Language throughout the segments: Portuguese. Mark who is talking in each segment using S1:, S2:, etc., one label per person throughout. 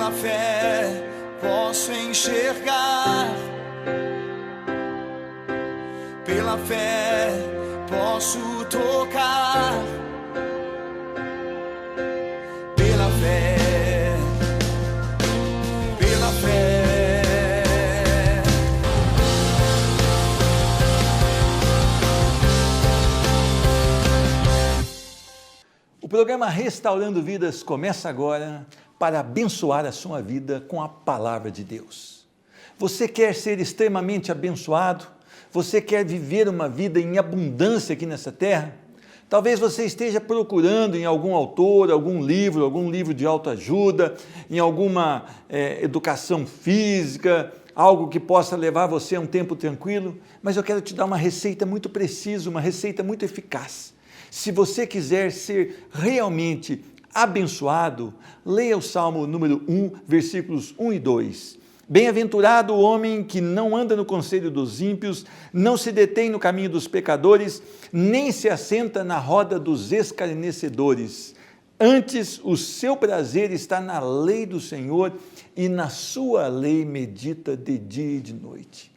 S1: Pela fé posso enxergar, pela fé posso tocar, pela fé, pela fé.
S2: O programa Restaurando Vidas começa agora para abençoar a sua vida com a palavra de Deus. Você quer ser extremamente abençoado? Você quer viver uma vida em abundância aqui nessa terra? Talvez você esteja procurando em algum autor, algum livro de autoajuda, em alguma educação física, algo que possa levar você a um tempo tranquilo, mas eu quero te dar uma receita muito precisa, uma receita muito eficaz. Se você quiser ser realmente abençoado, leia o Salmo número 1, versículos 1 e 2. Bem-aventurado o homem que não anda no conselho dos ímpios, não se detém no caminho dos pecadores, nem se assenta na roda dos escarnecedores. Antes, o seu prazer está na lei do Senhor e na sua lei medita de dia e de noite.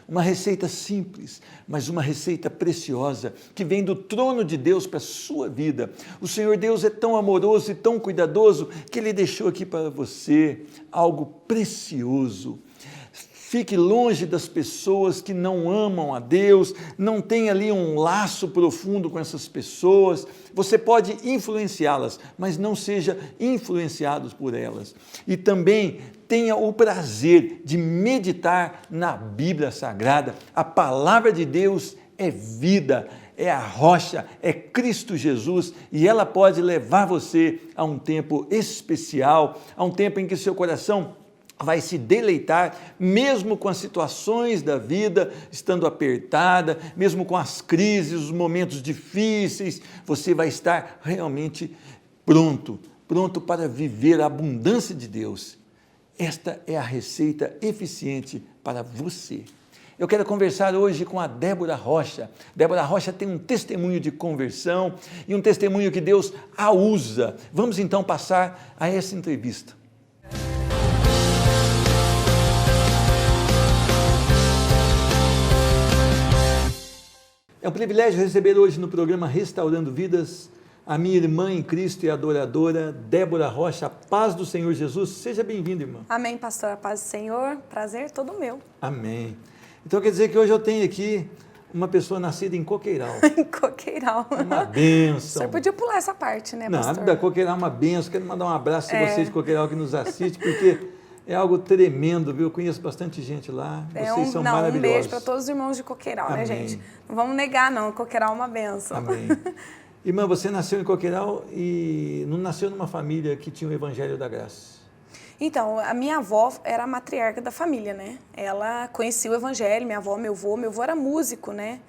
S2: Uma receita simples, mas uma receita preciosa, que vem do trono de Deus para a sua vida. O Senhor Deus é tão amoroso e tão cuidadoso, que Ele deixou aqui para você algo precioso. Fique longe das pessoas que não amam a Deus, não tem ali um laço profundo com essas pessoas. Você pode influenciá-las, mas não seja influenciado por elas. E também tenha o prazer de meditar na Bíblia Sagrada. A palavra de Deus é vida, é a rocha, é Cristo Jesus, e ela pode levar você a um tempo especial, a um tempo em que seu coração vai se deleitar, mesmo com as situações da vida estando apertada, mesmo com as crises, os momentos difíceis, você vai estar realmente pronto para viver a abundância de Deus. Esta é a receita eficiente para você. Eu quero conversar hoje com a Débora Rocha. Débora Rocha tem um testemunho de conversão e um testemunho que Deus a usa. Vamos então passar a essa entrevista. É um privilégio receber hoje no programa Restaurando Vidas a minha irmã em Cristo e adoradora, Débora Rocha. A paz do Senhor Jesus. Seja bem-vinda, irmã.
S3: Amém, pastor. A paz do Senhor. Prazer todo meu.
S2: Amém. Então quer dizer que hoje eu tenho aqui uma pessoa nascida em Coqueiral.
S3: Em Coqueiral.
S2: Uma bênção.
S3: O senhor podia pular essa parte, né, pastor?
S2: Nada, Coqueiral é uma bênção. Quero mandar um abraço a vocês de Coqueiral que nos assiste, porque é algo tremendo, viu? Eu conheço bastante gente lá, vocês são maravilhosos.
S3: Um beijo para todos os irmãos de Coqueiral,
S2: Amém.
S3: Né, gente? Não vamos negar, não. Coqueiral é uma bênção.
S2: Amém. Irmã, você nasceu em Coqueiral e não nasceu numa família que tinha o Evangelho da Graça.
S3: Então, a minha avó era a matriarca da família, né? Ela conhecia o Evangelho, minha avó, meu avô era músico, né?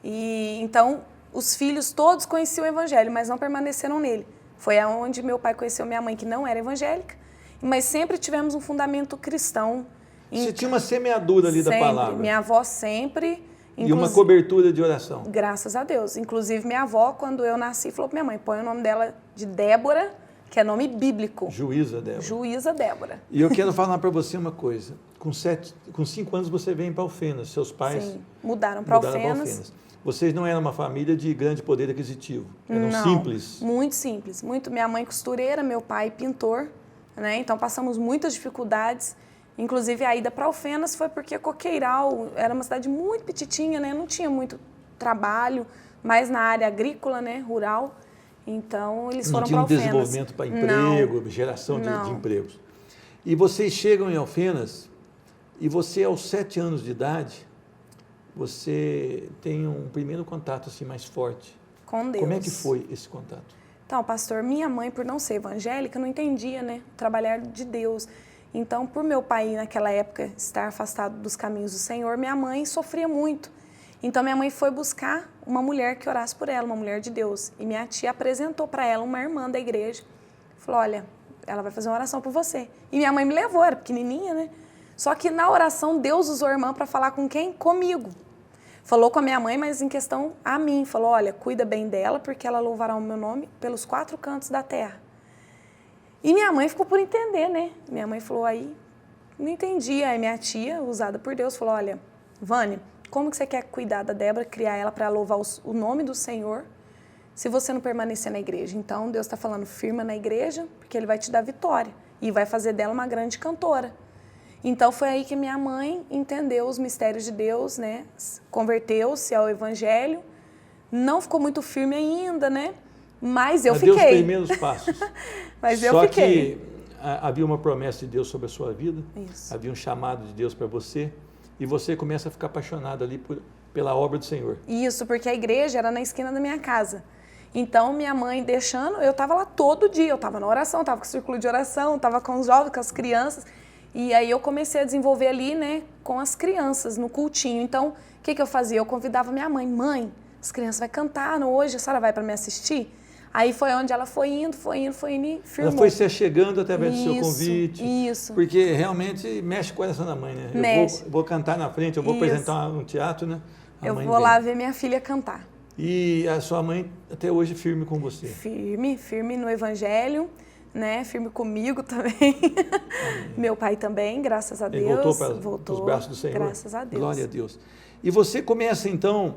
S3: E então, os filhos todos conheciam o Evangelho, mas não permaneceram nele. Foi aonde meu pai conheceu minha mãe, que não era evangélica, mas sempre tivemos um fundamento cristão.
S2: Você tinha uma semeadura ali da palavra.
S3: Minha avó sempre.
S2: E uma cobertura de oração.
S3: Graças a Deus. Inclusive, minha avó, quando eu nasci, falou para minha mãe, põe o nome dela de Débora, que é nome bíblico.
S2: Juíza Débora.
S3: Juíza Débora.
S2: E eu quero falar para você uma coisa. Com 5 anos você veio para Alfenas. Seus pais
S3: mudaram para Alfenas.
S2: Vocês não eram uma família de grande poder aquisitivo. Eram simples.
S3: Muito simples. Minha mãe costureira, meu pai pintor, né? Então passamos muitas dificuldades. Inclusive, a ida para Alfenas foi porque Coqueiral era uma cidade muito petitinha, né? Não tinha muito trabalho, mais na área agrícola, né? Rural. Então, eles foram para Alfenas.
S2: Não tinha desenvolvimento para emprego, geração de empregos. E vocês chegam em Alfenas e você, aos 7 anos de idade, você tem um primeiro contato assim, mais forte.
S3: Com Deus.
S2: Como é que foi esse contato?
S3: Então, pastor, minha mãe, por não ser evangélica, não entendia, né? O trabalhar de Deus. Então, por meu pai, naquela época, estar afastado dos caminhos do Senhor, minha mãe sofria muito. Então, minha mãe foi buscar uma mulher que orasse por ela, uma mulher de Deus. E minha tia apresentou para ela uma irmã da igreja. Falou, olha, ela vai fazer uma oração por você. E minha mãe me levou, era pequenininha, né? Só que na oração, Deus usou a irmã para falar com quem? Comigo. Falou com a minha mãe, mas em questão a mim. Falou, olha, cuida bem dela, porque ela louvará o meu nome pelos 4 cantos da terra. E minha mãe ficou por entender, né? Minha mãe falou, aí, não entendi. Aí minha tia, usada por Deus, falou, olha, Vânia, como que você quer cuidar da Débora, criar ela para louvar o nome do Senhor, se você não permanecer na igreja? Então, Deus está falando, firma na igreja, porque Ele vai te dar vitória e vai fazer dela uma grande cantora. Então, foi aí que minha mãe entendeu os mistérios de Deus, né? Converteu-se ao Evangelho. Não ficou muito firme ainda, né? Mas eu fiquei.
S2: Deu os primeiros passos.
S3: Mas eu fiquei.
S2: Só que havia uma promessa de Deus sobre a sua vida.
S3: Isso.
S2: Havia um chamado de Deus para você. E você começa a ficar apaixonado ali pela obra do Senhor.
S3: Isso, porque a igreja era na esquina da minha casa. Então, minha mãe deixando, eu estava lá todo dia. Eu estava na oração, estava com o círculo de oração, estava com os jovens, com as crianças. E aí eu comecei a desenvolver ali, né, com as crianças, no cultinho. Então, o que eu fazia? Eu convidava minha mãe. Mãe, as crianças vão cantar hoje, a senhora vai para me assistir? Aí foi onde ela foi indo e firmou.
S2: Ela foi se achegando através do seu convite.
S3: Isso.
S2: Porque realmente mexe com o coração da mãe, né?
S3: Mexe.
S2: Eu vou cantar na frente, eu vou apresentar um teatro, né?
S3: Eu vou lá ver minha filha cantar.
S2: E a sua mãe até hoje firme com você?
S3: Firme no Evangelho, né? Firme comigo também. Meu pai também, graças a Deus.
S2: Ele voltou para os braços do Senhor?
S3: Graças a Deus.
S2: Glória a Deus. E você começa então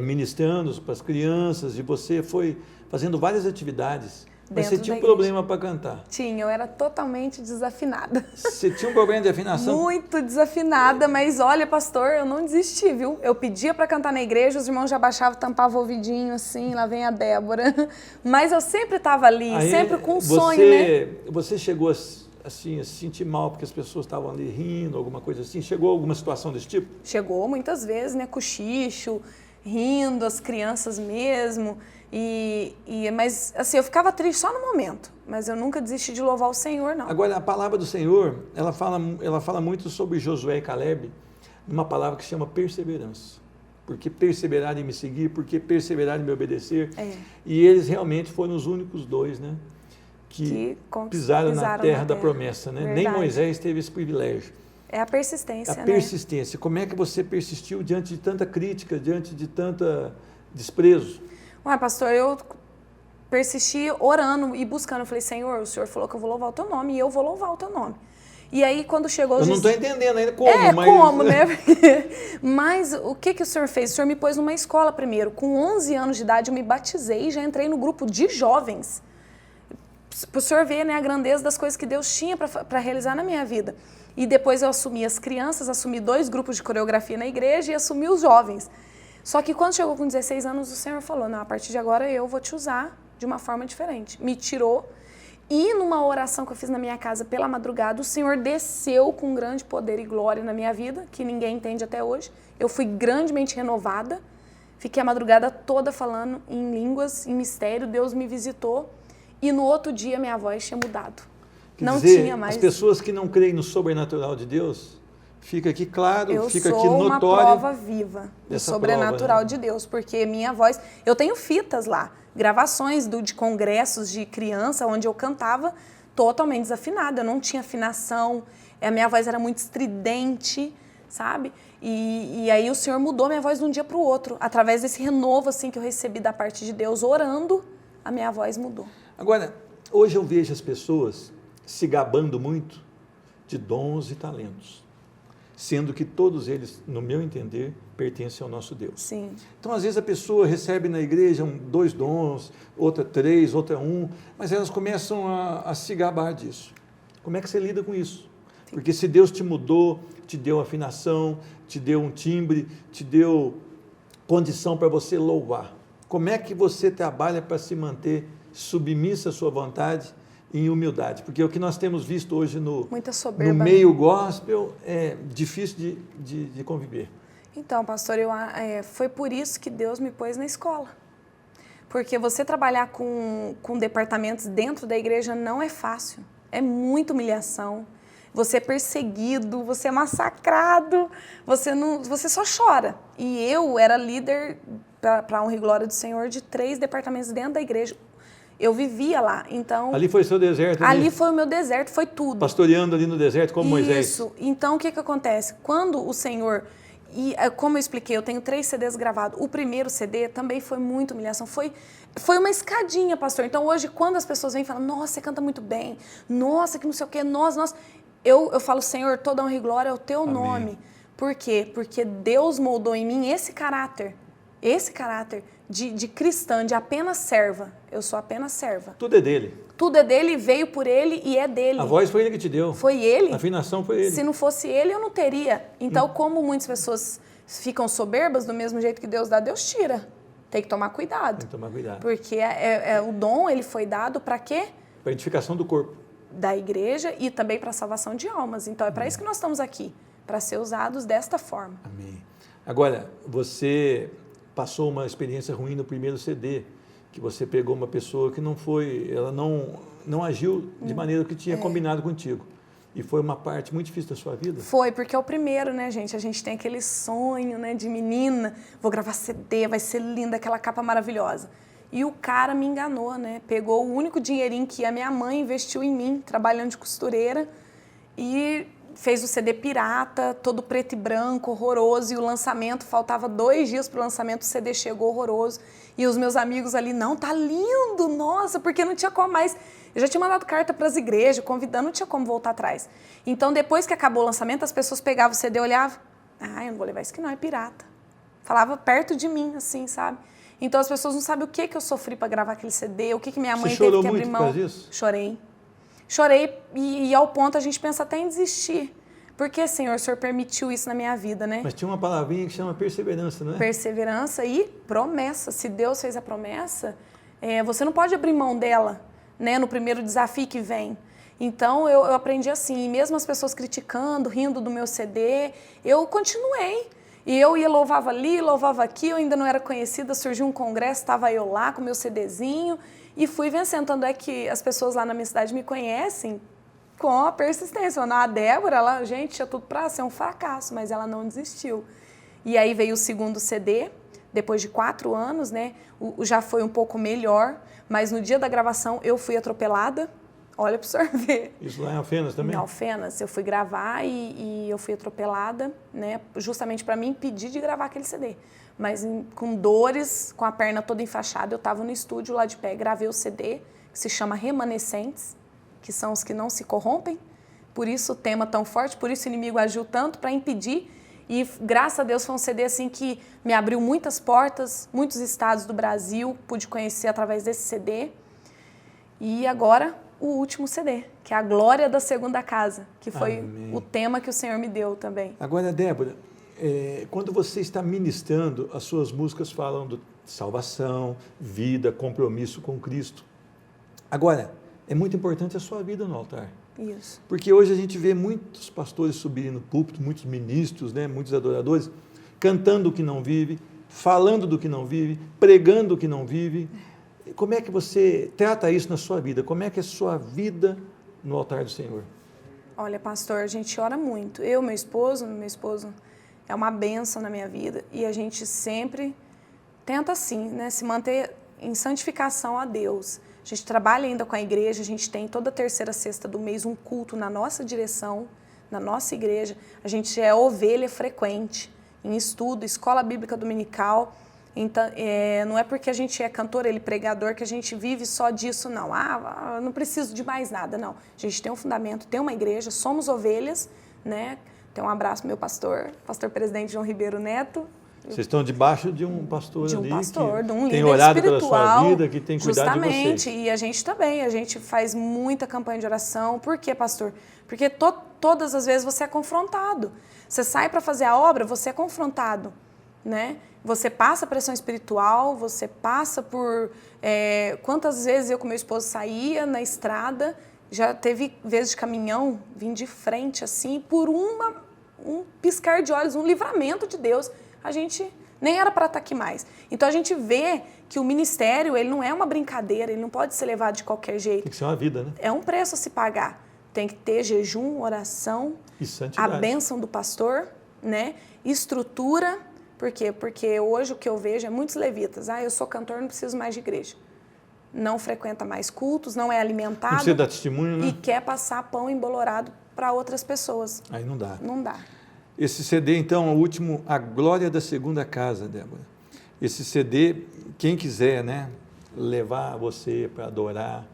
S2: ministrando para as crianças, e você foi fazendo várias atividades, mas você tinha um problema para cantar.
S3: Tinha, eu era totalmente desafinada.
S2: Você tinha um problema de afinação?
S3: Muito desafinada, mas olha, pastor, eu não desisti, viu? Eu pedia para cantar na igreja, os irmãos já baixavam, tampavam o ouvidinho assim, lá vem a Débora. Mas eu sempre estava ali, sempre com um sonho, né?
S2: Você chegou assim, a se sentir mal porque as pessoas estavam ali rindo, alguma coisa assim? Chegou alguma situação desse tipo?
S3: Chegou muitas vezes, né? Cochicho, rindo, as crianças mesmo, mas assim, eu ficava triste só no momento, mas eu nunca desisti de louvar o Senhor, não.
S2: Agora, a palavra do Senhor, ela fala muito sobre Josué e Caleb, numa palavra que se chama perseverança, porque perseverar em me seguir, porque perseverar em me obedecer, e eles realmente foram os únicos dois, né, que pisaram na terra da promessa, né? Nem Moisés teve esse privilégio.
S3: É a persistência, né?
S2: A persistência. Como é que você persistiu diante de tanta crítica, diante de tanta desprezo?
S3: Ué, pastor, eu persisti orando e buscando. Eu falei, Senhor, o Senhor falou que eu vou louvar o teu nome e eu vou louvar o teu nome. E aí, quando chegou...
S2: Eu não estou entendendo ainda como, mas...
S3: como, né? Mas o que o Senhor fez? O Senhor me pôs numa escola primeiro. Com 11 anos de idade, eu me batizei e já entrei no grupo de jovens. Para o Senhor ver, né, a grandeza das coisas que Deus tinha para realizar na minha vida. E depois eu assumi as crianças, assumi 2 grupos de coreografia na igreja e assumi os jovens. Só que quando chegou com 16 anos, o Senhor falou, não, a partir de agora eu vou te usar de uma forma diferente. Me tirou e numa oração que eu fiz na minha casa pela madrugada, o Senhor desceu com grande poder e glória na minha vida, que ninguém entende até hoje. Eu fui grandemente renovada, fiquei a madrugada toda falando em línguas, em mistério, Deus me visitou e no outro dia minha voz tinha mudado.
S2: Quer dizer, as pessoas que não creem no sobrenatural de Deus, fica aqui claro, fica aqui notório.
S3: Eu sou uma prova viva do sobrenatural de Deus, porque minha voz... Eu tenho fitas lá, gravações de congressos de criança, onde eu cantava totalmente desafinada, eu não tinha afinação, a minha voz era muito estridente, sabe? E aí o Senhor mudou minha voz de um dia para o outro, através desse renovo assim, que eu recebi da parte de Deus, orando, a minha voz mudou.
S2: Agora, hoje eu vejo as pessoas se gabando muito de dons e talentos, sendo que todos eles, no meu entender, pertencem ao nosso Deus.
S3: Sim.
S2: Então, às vezes, a pessoa recebe na igreja 2 dons, outra 3, outra 1, mas elas começam a se gabar disso. Como é que você lida com isso? Sim. Porque se Deus te mudou, te deu afinação, te deu um timbre, te deu condição para você louvar, como é que você trabalha para se manter submissa à sua vontade em humildade? Porque o que nós temos visto hoje no meio gospel é difícil de conviver.
S3: Então, pastor, foi por isso que Deus me pôs na escola. Porque você trabalhar com departamentos dentro da igreja não é fácil. É muita humilhação. Você é perseguido, você é massacrado, você só chora. E eu era líder, para a honra e glória do Senhor, de 3 departamentos dentro da igreja. Eu vivia lá, então... Ali
S2: foi seu deserto?
S3: Ali foi o meu deserto, foi tudo.
S2: Pastoreando ali no deserto como Moisés?
S3: Isso. Então, o que acontece? Quando o Senhor E como eu expliquei, eu tenho 3 CDs gravados. O primeiro CD também foi muita humilhação. Foi uma escadinha, pastor. Então hoje, quando as pessoas vêm e falam, nossa, você canta muito bem, nossa, que não sei o quê, nossa. Eu falo, Senhor, toda honra e glória é o teu
S2: Amém.
S3: nome. Por quê? Porque Deus moldou em mim esse caráter de cristã, de apenas serva. Eu sou apenas serva.
S2: Tudo é dele.
S3: Tudo é dele, veio por ele e é dele.
S2: A voz foi ele que te deu.
S3: Foi ele.
S2: A afinação foi ele.
S3: Se não fosse ele, eu não teria. Então, como muitas pessoas ficam soberbas, do mesmo jeito que Deus dá, Deus tira. Tem que tomar cuidado.
S2: Tem que tomar cuidado.
S3: Porque o dom, ele foi dado para quê?
S2: Para a edificação do corpo.
S3: Da igreja e também para a salvação de almas. Então, é para isso que nós estamos aqui. Para ser usados desta forma.
S2: Amém. Agora, você passou uma experiência ruim no primeiro CD, que você pegou uma pessoa que ela não agiu de maneira que tinha combinado contigo. E foi uma parte muito difícil da sua vida?
S3: Foi, porque é o primeiro, né, gente? A gente tem aquele sonho, né, de menina, vou gravar CD, vai ser linda, aquela capa maravilhosa. E o cara me enganou, né? Pegou o único dinheirinho que a minha mãe investiu em mim, trabalhando de costureira, e fez o CD pirata, todo preto e branco, horroroso, e o lançamento, faltava 2 dias para o lançamento, o CD chegou horroroso, e os meus amigos ali, não, tá lindo, nossa, porque não tinha como mais. Eu já tinha mandado carta para as igrejas, convidando, não tinha como voltar atrás. Então, depois que acabou o lançamento, as pessoas pegavam o CD, olhavam, eu não vou levar isso que não, é pirata. Falava perto de mim, assim, sabe? Então, as pessoas não sabem o que eu sofri para gravar aquele CD, o que minha mãe teve que abrir mão.
S2: Você chorou muito por causa disso?
S3: Chorei e ao ponto a gente pensa até em desistir. Porque, Senhor, o Senhor permitiu isso na minha vida, né?
S2: Mas tinha uma palavrinha que chama perseverança, não é?
S3: Perseverança e promessa. Se Deus fez a promessa, você não pode abrir mão dela, né? No primeiro desafio que vem. Então, eu aprendi assim, e mesmo as pessoas criticando, rindo do meu CD, eu continuei. E eu ia, louvava ali, louvava aqui, eu ainda não era conhecida, surgiu um congresso, estava eu lá com meu CDzinho, e fui vencendo. Tanto é que as pessoas lá na minha cidade me conhecem com a persistência. A Débora, ela, gente, tinha tudo para ser um fracasso, mas ela não desistiu. E aí veio o segundo CD, depois de 4 anos, né? Já foi um pouco melhor, mas no dia da gravação eu fui atropelada. Olha para o senhor ver.
S2: Isso lá em Alfenas também?
S3: Em Alfenas. Eu fui gravar e eu fui atropelada, né? Justamente para me impedir de gravar aquele CD. Mas com dores, com a perna toda enfaixada, eu estava no estúdio lá de pé, gravei o CD, que se chama Remanescentes, que são os que não se corrompem. Por isso o tema tão forte, por isso o inimigo agiu tanto para impedir. E graças a Deus foi um CD assim que me abriu muitas portas, muitos estados do Brasil, pude conhecer através desse CD. E agora o último CD, que é a Glória da Segunda Casa, que foi
S2: Amém.
S3: O tema que o Senhor me deu também.
S2: Agora, Débora, quando você está ministrando, as suas músicas falam de salvação, vida, compromisso com Cristo. Agora, é muito importante a sua vida no altar.
S3: Isso.
S2: Porque hoje a gente vê muitos pastores subirem no púlpito, muitos ministros, né, muitos adoradores, cantando o que não vive, falando do que não vive, pregando o que não vive. Como é que você trata isso na sua vida? Como é que é a sua vida no altar do Senhor?
S3: Olha, pastor, a gente ora muito. Eu, meu esposo é uma bênção na minha vida. E a gente sempre tenta, assim, né, se manter em santificação a Deus. A gente trabalha ainda com a igreja, a gente tem toda terceira sexta do mês um culto na nossa direção, na nossa igreja. A gente é ovelha frequente em estudo, escola bíblica dominical. Então, não é porque a gente é cantor, pregador, que a gente vive só disso, não. Não preciso de mais nada, não. A gente tem um fundamento, tem uma igreja, somos ovelhas, né? Tem um abraço, meu pastor presidente João Ribeiro Neto.
S2: Vocês estão debaixo de um pastor ali,
S3: de um pastor, de um líder
S2: tem olhado
S3: espiritual,
S2: pela sua vida, que tem cuidado de vocês.
S3: Justamente, e a gente também, a gente faz muita campanha de oração. Por quê, pastor? Porque todas as vezes você é confrontado. Você sai para fazer a obra, você é confrontado, né? Você passa pressão espiritual, você passa por... quantas vezes eu com meu esposo saía na estrada, já teve vezes de caminhão, vim de frente assim, por um piscar de olhos, um livramento de Deus. A gente nem era para estar aqui mais. Então a gente vê que o ministério, ele não é uma brincadeira, ele não pode ser levado de qualquer jeito.
S2: Tem que ser uma vida, né?
S3: É um preço a se pagar. Tem que ter jejum, oração,
S2: e santidade.
S3: A bênção do pastor, né? Estrutura. Por quê? Porque hoje o que eu vejo é muitos levitas. Eu sou cantor, não preciso mais de igreja. Não frequenta mais cultos, não é alimentado.
S2: Não precisa dar testemunho, né?
S3: E quer passar pão embolorado para outras pessoas.
S2: Aí não dá.
S3: Não dá.
S2: Esse CD, então, é o último, A Glória da Segunda Casa, Débora. Esse CD, quem quiser, né, levar você para adorar,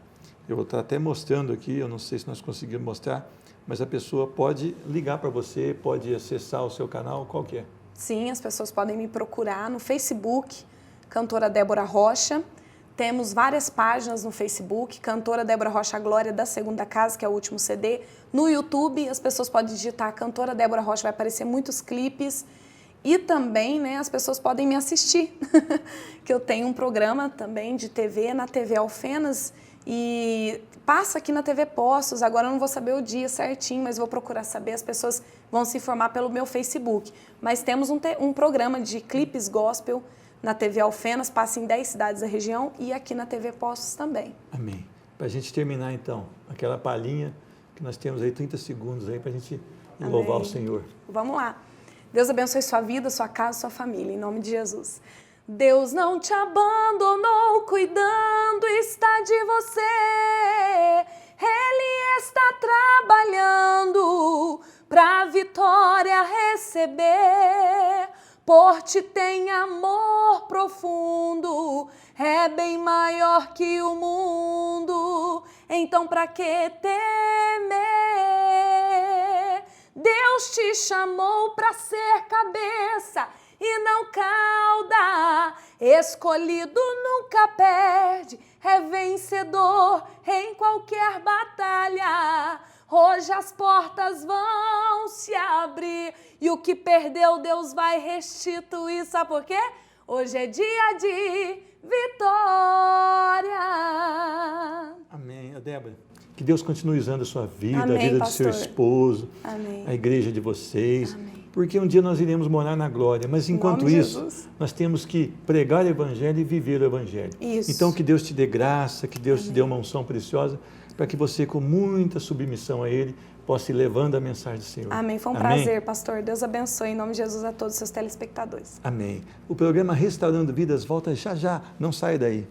S2: eu vou estar até mostrando aqui, eu não sei se nós conseguimos mostrar, mas a pessoa pode ligar para você, pode acessar o seu canal, qual que é?
S3: Sim, as pessoas podem me procurar no Facebook, Cantora Débora Rocha. Temos várias páginas no Facebook, Cantora Débora Rocha, A Glória da Segunda Casa, que é o último CD. No YouTube, as pessoas podem digitar Cantora Débora Rocha, vai aparecer muitos clipes. E também, né, as pessoas podem me assistir, que eu tenho um programa também de TV, na TV Alfenas, e passa aqui na TV Postos. Agora eu não vou saber o dia certinho, mas vou procurar saber, as pessoas vão se informar pelo meu Facebook. Mas temos um programa de clipes gospel na TV Alfenas, passa em 10 cidades da região e aqui na TV Postos também.
S2: Amém. Para a gente terminar então, aquela palhinha que nós temos aí 30 segundos aí para a gente louvar o Senhor.
S3: Vamos lá. Deus abençoe sua vida, sua casa, sua família, em nome de Jesus. Deus não te abandonou, cuidando está de você. Ele está trabalhando para a vitória receber. Por ti tem amor profundo, é bem maior que o mundo. Então pra que temer? Deus te chamou para ser cabeça e não cauda. Escolhido nunca perde, é vencedor em qualquer batalha. Hoje as portas vão se abrir e o que perdeu Deus vai restituir. Sabe por quê? Hoje é dia de vitória.
S2: Amém. Débora, que Deus continue usando a sua vida,
S3: Amém,
S2: a vida
S3: pastor.
S2: do seu esposo,
S3: Amém.
S2: a igreja de vocês,
S3: Amém.
S2: porque um dia nós iremos morar na glória, mas enquanto
S3: nome de
S2: isso,
S3: Jesus.
S2: nós temos que pregar o evangelho e viver o evangelho.
S3: Isso.
S2: Então que Deus te dê graça, que Deus te
S3: Amém.
S2: dê uma unção preciosa, para que você, com muita submissão a Ele, possa ir levando a mensagem do Senhor.
S3: Amém. Foi um prazer, pastor. Deus abençoe em nome de Jesus a todos os seus telespectadores.
S2: Amém. O programa Restaurando Vidas volta já já, não saia daí.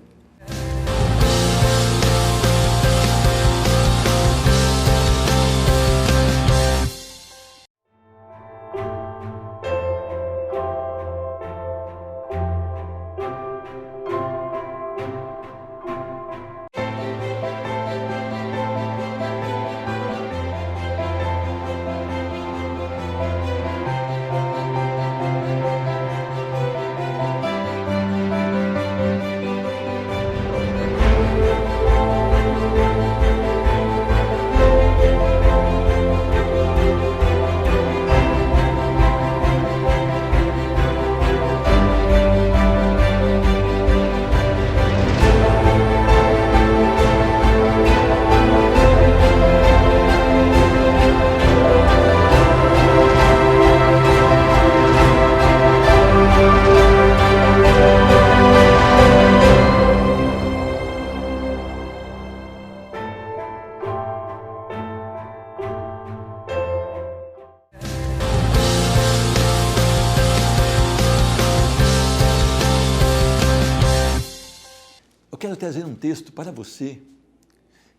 S2: Eu quero trazer um texto para você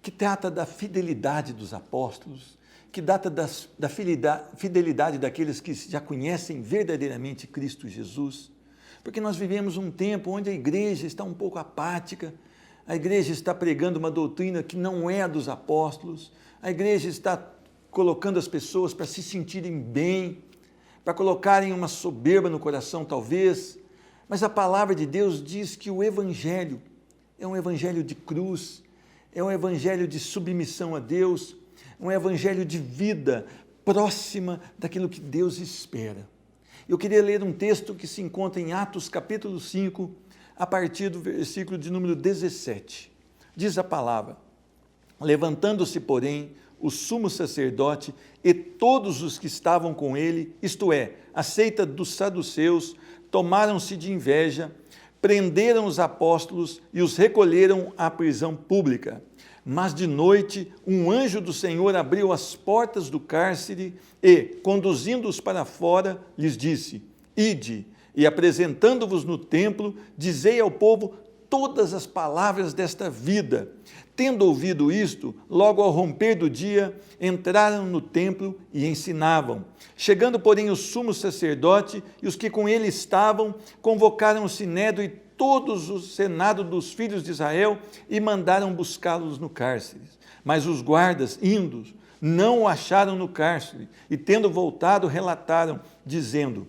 S2: que trata da fidelidade dos apóstolos, que trata da fidelidade daqueles que já conhecem verdadeiramente Cristo Jesus, porque nós vivemos um tempo onde a igreja está um pouco apática, a igreja está pregando uma doutrina que não é a dos apóstolos, a igreja está colocando as pessoas para se sentirem bem, para colocarem uma soberba no coração talvez, mas a palavra de Deus diz que o evangelho é um evangelho de cruz, é um evangelho de submissão a Deus, um evangelho de vida próxima daquilo que Deus espera. Eu queria ler um texto que se encontra em Atos capítulo 5, a partir do versículo de número 17. Diz a palavra: levantando-se, porém, o sumo sacerdote e todos os que estavam com ele, isto é, a seita dos saduceus, tomaram-se de inveja, prenderam os apóstolos e os recolheram à prisão pública. Mas de noite, um anjo do Senhor abriu as portas do cárcere e, conduzindo-os para fora, lhes disse: ide, e apresentando-vos no templo, dizei ao povo todas as palavras desta vida. Tendo ouvido isto, logo ao romper do dia, entraram no templo e ensinavam. Chegando, porém, o sumo sacerdote e os que com ele estavam, convocaram o sinédrio e todos o senado dos filhos de Israel e mandaram buscá-los no cárcere. Mas os guardas, indo, não o acharam no cárcere e, tendo voltado, relataram, dizendo: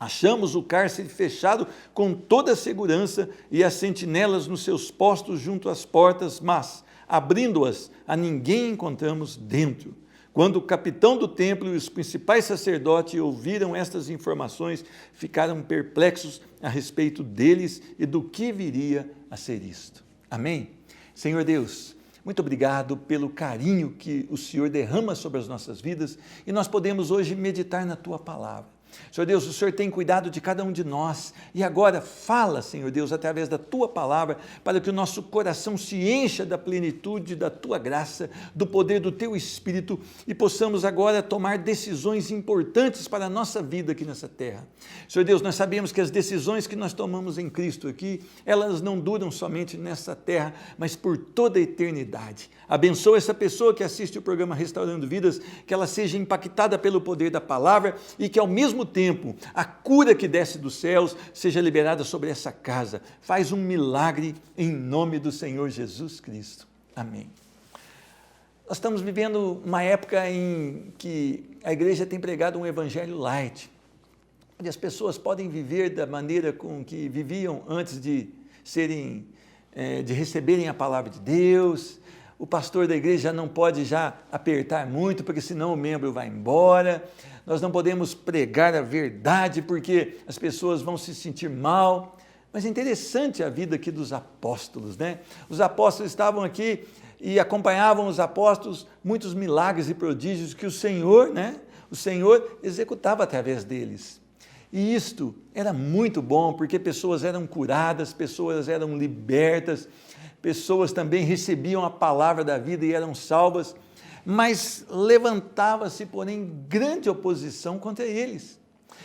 S2: achamos o cárcere fechado com toda a segurança e as sentinelas nos seus postos junto às portas, mas, abrindo-as, a ninguém encontramos dentro. Quando o capitão do templo e os principais sacerdotes ouviram estas informações, ficaram perplexos a respeito deles e do que viria a ser isto. Amém? Senhor Deus, muito obrigado pelo carinho que o Senhor derrama sobre as nossas vidas e nós podemos hoje meditar na Tua palavra. Senhor Deus, o Senhor tem cuidado de cada um de nós e agora fala, Senhor Deus, através da Tua palavra, para que o nosso coração se encha da plenitude da Tua graça, do poder do Teu Espírito e possamos agora tomar decisões importantes para a nossa vida aqui nessa terra. Senhor Deus, nós sabemos que as decisões que nós tomamos em Cristo aqui, elas não duram somente nessa terra, mas por toda a eternidade. Abençoa essa pessoa que assiste o programa Restaurando Vidas, que ela seja impactada pelo poder da palavra e que ao mesmo tempo a cura que desce dos céus seja liberada sobre essa casa. Faz um milagre em nome do Senhor Jesus Cristo. Amém. Nós estamos vivendo uma época em que a igreja tem pregado um evangelho light, onde as pessoas podem viver da maneira com que viviam antes de receberem a palavra de Deus. O pastor da igreja não pode já apertar muito, porque senão o membro vai embora. Nós não podemos pregar a verdade, porque as pessoas vão se sentir mal. Mas é interessante a vida aqui dos apóstolos, né? Os apóstolos estavam aqui e acompanhavam os apóstolos, muitos milagres e prodígios que o Senhor executava através deles. E isto era muito bom, porque pessoas eram curadas, pessoas eram libertas, pessoas também recebiam a palavra da vida e eram salvas, mas levantava-se, porém, grande oposição contra eles.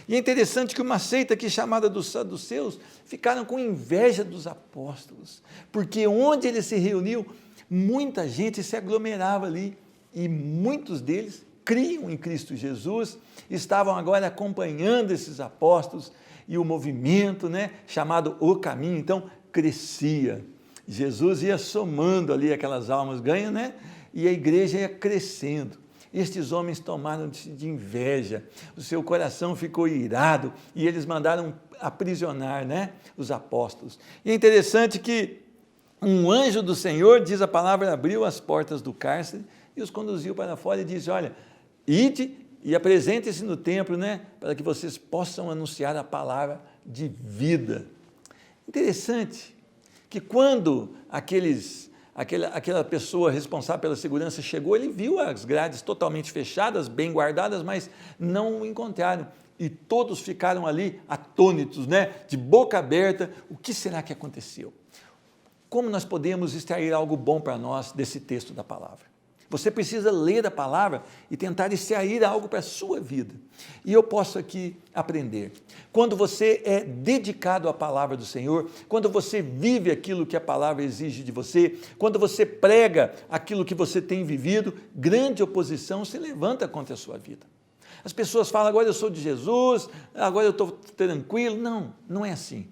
S2: E é interessante que uma seita aqui chamada dos saduceus ficaram com inveja dos apóstolos, porque onde eles se reuniam, muita gente se aglomerava ali e muitos deles criam em Cristo Jesus, estavam agora acompanhando esses apóstolos e o movimento, chamado O Caminho, então crescia. Jesus ia somando ali aquelas almas ganhas, e a igreja ia crescendo. Estes homens tomaram-se de inveja, o seu coração ficou irado e eles mandaram aprisionar, os apóstolos. E é interessante que um anjo do Senhor, diz a palavra, abriu as portas do cárcere e os conduziu para fora e disse: olha, ide e apresente-se no templo, para que vocês possam anunciar a palavra de vida. Interessante que quando aquela pessoa responsável pela segurança chegou, ele viu as grades totalmente fechadas, bem guardadas, mas não o encontraram. E todos ficaram ali atônitos, de boca aberta. O que será que aconteceu? Como nós podemos extrair algo bom para nós desse texto da palavra? Você precisa ler a palavra e tentar extrair algo para a sua vida. E eu posso aqui aprender. Quando você é dedicado à palavra do Senhor, quando você vive aquilo que a palavra exige de você, quando você prega aquilo que você tem vivido, grande oposição se levanta contra a sua vida. As pessoas falam: agora eu sou de Jesus, agora eu estou tranquilo. Não, não é assim.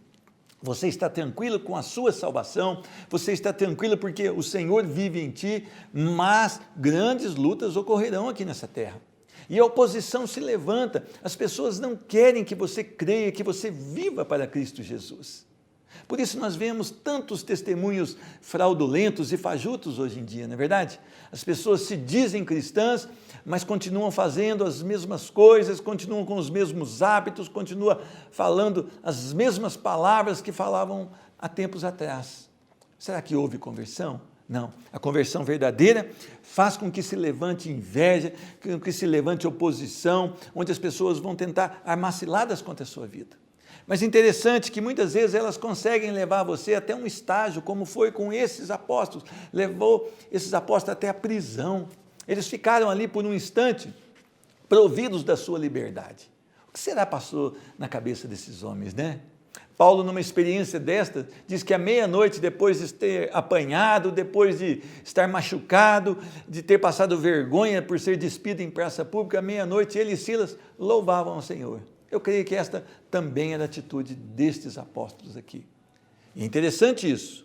S2: Você está tranquilo com a sua salvação, você está tranquilo porque o Senhor vive em ti, mas grandes lutas ocorrerão aqui nessa terra. E a oposição se levanta, as pessoas não querem que você creia, que você viva para Cristo Jesus. Por isso nós vemos tantos testemunhos fraudulentos e fajutos hoje em dia, não é verdade? As pessoas se dizem cristãs, mas continuam fazendo as mesmas coisas, continuam com os mesmos hábitos, continuam falando as mesmas palavras que falavam há tempos atrás. Será que houve conversão? Não. A conversão verdadeira faz com que se levante inveja, com que se levante oposição, onde as pessoas vão tentar armar ciladas contra a sua vida. Mas interessante que muitas vezes elas conseguem levar você até um estágio, como foi com esses apóstolos, levou esses apóstolos até a prisão. Eles ficaram ali por um instante, providos da sua liberdade. O que será passou na cabeça desses homens, Paulo, numa experiência desta, diz que à meia-noite, depois de ter apanhado, depois de estar machucado, de ter passado vergonha por ser despido em praça pública, à meia-noite ele e Silas louvavam ao Senhor. Eu creio que esta também era a atitude destes apóstolos aqui. E é interessante isso.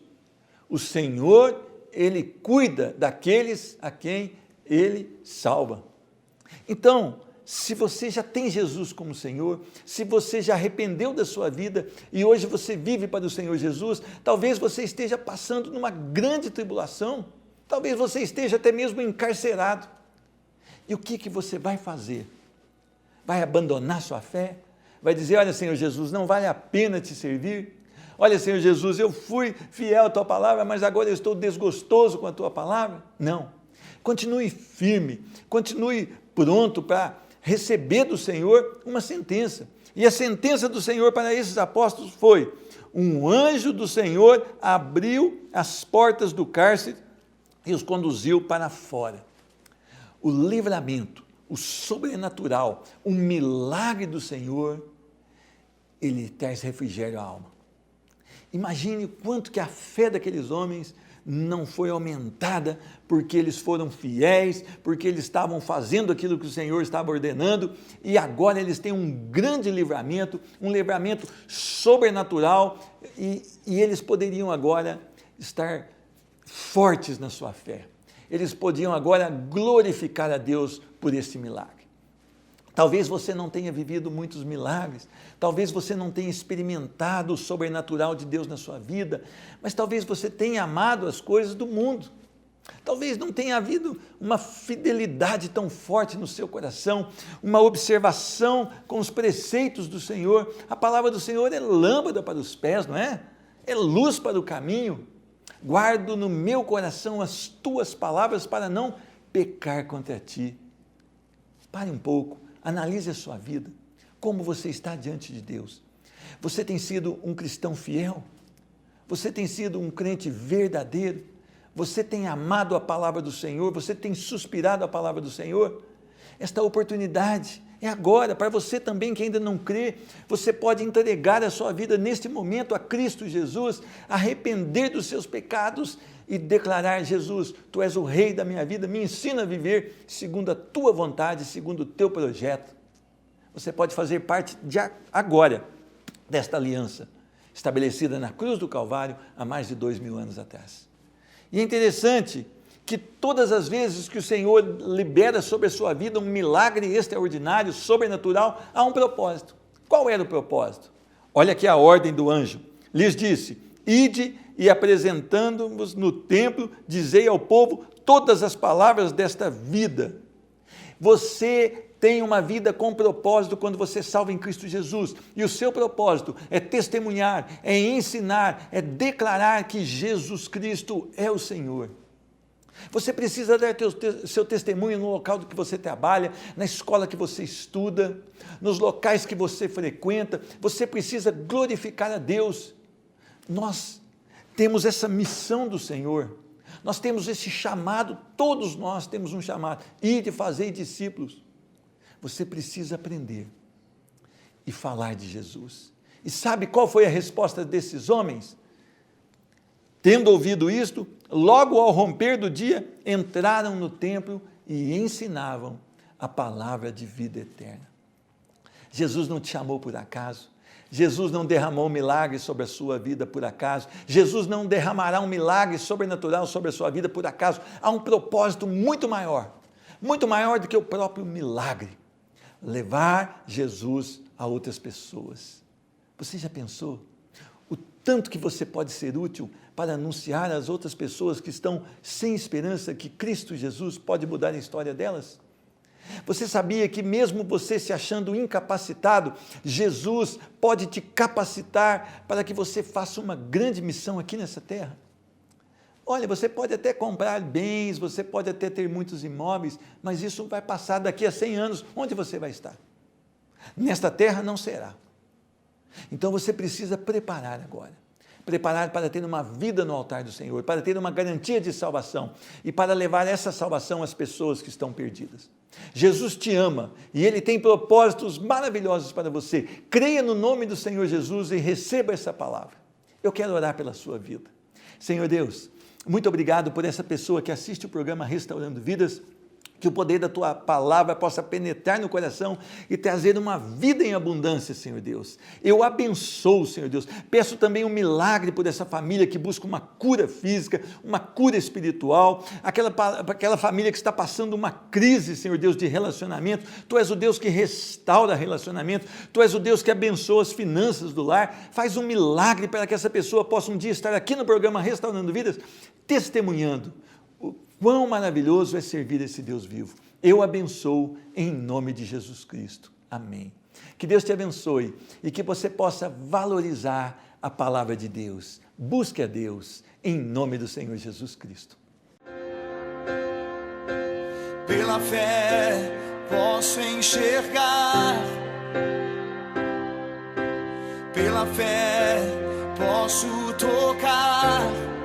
S2: O Senhor, Ele cuida daqueles a quem Ele salva. Então, se você já tem Jesus como Senhor, se você já arrependeu da sua vida e hoje você vive para o Senhor Jesus, talvez você esteja passando numa grande tribulação, talvez você esteja até mesmo encarcerado. E o que você vai fazer? Vai abandonar sua fé? Vai dizer, olha, Senhor Jesus, não vale a pena te servir? Olha, Senhor Jesus, eu fui fiel à tua palavra, mas agora eu estou desgostoso com a tua palavra? Não. Continue firme, continue pronto para receber do Senhor uma sentença. E a sentença do Senhor para esses apóstolos foi: um anjo do Senhor abriu as portas do cárcere e os conduziu para fora. O livramento, o sobrenatural, o milagre do Senhor, ele traz refrigério à alma. Imagine o quanto que a fé daqueles homens não foi aumentada porque eles foram fiéis, porque eles estavam fazendo aquilo que o Senhor estava ordenando, e agora eles têm um grande livramento, um livramento sobrenatural, e eles poderiam agora estar fortes na sua fé. Eles podiam agora glorificar a Deus por esse milagre. Talvez você não tenha vivido muitos milagres, talvez você não tenha experimentado o sobrenatural de Deus na sua vida, mas talvez você tenha amado as coisas do mundo. Talvez não tenha havido uma fidelidade tão forte no seu coração, uma observação com os preceitos do Senhor. A palavra do Senhor é lâmpada para os pés, não é? É luz para o caminho. Guardo no meu coração as tuas palavras para não pecar contra ti. Pare um pouco. Analise a sua vida, como você está diante de Deus. Você tem sido um cristão fiel? Você tem sido um crente verdadeiro? Você tem amado a palavra do Senhor? Você tem suspirado a palavra do Senhor? Esta oportunidade é agora, para você também que ainda não crê, você pode entregar a sua vida neste momento a Cristo Jesus, arrepender dos seus pecados e declarar: Jesus, Tu és o Rei da minha vida, me ensina a viver segundo a Tua vontade, segundo o Teu projeto. Você pode fazer parte de agora desta aliança, estabelecida na cruz do Calvário há mais de 2000 anos atrás. E é interessante que todas as vezes que o Senhor libera sobre a sua vida um milagre extraordinário, sobrenatural, há um propósito. Qual era o propósito? Olha aqui a ordem do anjo. Lhes disse: ide e apresentando-vos no templo, dizei ao povo todas as palavras desta vida. Você tem uma vida com propósito quando você salva em Cristo Jesus, e o seu propósito é testemunhar, é ensinar, é declarar que Jesus Cristo é o Senhor. Você precisa dar seu testemunho no local do que você trabalha, na escola que você estuda, nos locais que você frequenta. Você precisa glorificar a Deus. Nós temos essa missão do Senhor, nós temos esse chamado, todos nós temos um chamado: ide e fazei discípulos. Você precisa aprender e falar de Jesus. E sabe qual foi a resposta desses homens? Tendo ouvido isto, logo ao romper do dia, entraram no templo e ensinavam a palavra de vida eterna. Jesus não te chamou por acaso. Jesus não derramou um milagre sobre a sua vida por acaso. Jesus não derramará um milagre sobrenatural sobre a sua vida por acaso. Há um propósito muito maior do que o próprio milagre: levar Jesus a outras pessoas. Você já pensou o tanto que você pode ser útil para anunciar às outras pessoas que estão sem esperança que Cristo Jesus pode mudar a história delas? Você sabia que mesmo você se achando incapacitado, Jesus pode te capacitar para que você faça uma grande missão aqui nessa terra? Olha, você pode até comprar bens, você pode até ter muitos imóveis, mas isso vai passar daqui a 100 anos. Onde você vai estar? Nesta terra não será. Então você precisa preparar agora. preparado para ter uma vida no altar do Senhor, para ter uma garantia de salvação e para levar essa salvação às pessoas que estão perdidas. Jesus te ama e Ele tem propósitos maravilhosos para você. Creia no nome do Senhor Jesus e receba essa palavra. Eu quero orar pela sua vida. Senhor Deus, muito obrigado por essa pessoa que assiste o programa Restaurando Vidas, que o poder da Tua palavra possa penetrar no coração e trazer uma vida em abundância, Senhor Deus. Eu abençoo, Senhor Deus. Peço também um milagre por essa família que busca uma cura física, uma cura espiritual, aquela família que está passando uma crise, Senhor Deus, de relacionamento. Tu és o Deus que restaura relacionamento, Tu és o Deus que abençoa as finanças do lar. Faz um milagre para que essa pessoa possa um dia estar aqui no programa Restaurando Vidas, testemunhando quão maravilhoso é servir esse Deus vivo. Eu abençoo em nome de Jesus Cristo. Amém. Que Deus te abençoe e que você possa valorizar a palavra de Deus. Busque a Deus em nome do Senhor Jesus Cristo.
S1: Pela fé posso enxergar, pela fé posso tocar.